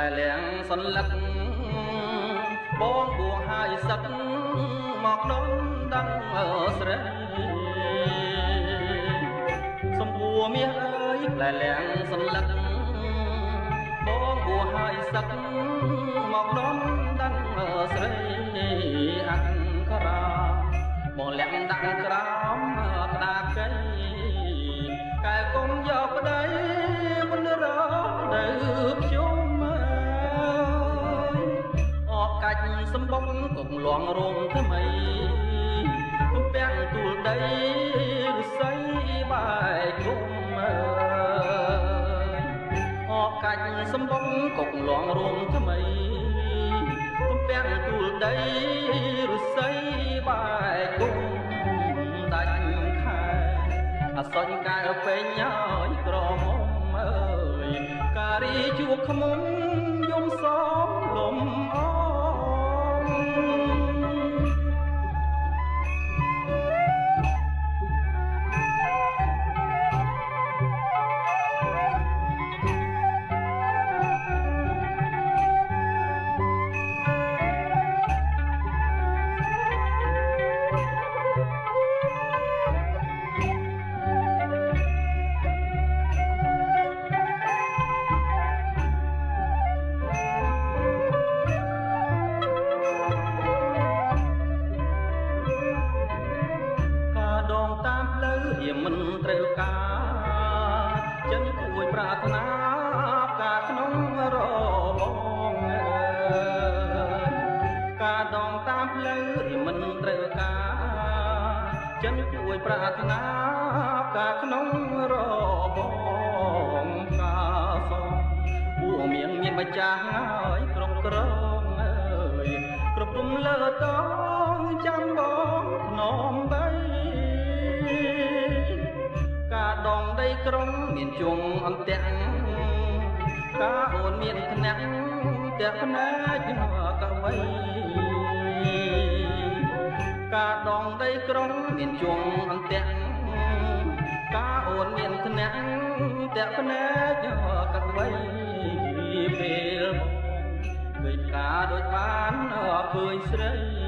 ដែលលៀងសន្លឹកបងបួងហើយសឹកមកដល់ដឹងស្រីសំបួមាសអើយដែលលៀងសន្លឹកបងបួងហើយសឹកមកដល់ដឹងស្រីអង្ការ៉ាបងលាក់ដាក់ក្រោមក្តារកៃកែកុំយកប្តីមិនរកនៅខ្ញុំអបកាច់សម្បុកកុំលងរោមថ្មីកំពាំងទូលដីឫស្សីបែកគុំអបកាច់សម្បុកកុំលងរោមថ្មីកំពាំងទូលដីឫស្សីបែកគុំដាច់ខែអសញ្ញកែពេញហើយក្រមុំអើយការីជួបខ្មុំយំសំលំអមិនត្រូវការចិនគួយប្រាថ្នាការក្នុងរបងការដងតាមផ្លូវមិនត្រូវការចិនគួយប្រាថ្នាការក្នុងរបងការសំពួកមានម្ចាស់ហើយគ្រប់គ្រងអើយគ្រប់ទុំលើតងចាំបងភ្នំបីការដងដីក្រុងមានជុំអន្ទាក់ការអូនមានថ្នាក់តែភ្នែកកវីការដងដីក្រុងមានជុំអន្ទាក់ការអូនមានថ្នាក់តែភ្នែកកវីពេលឃើញការដូចបានឃើញស្រី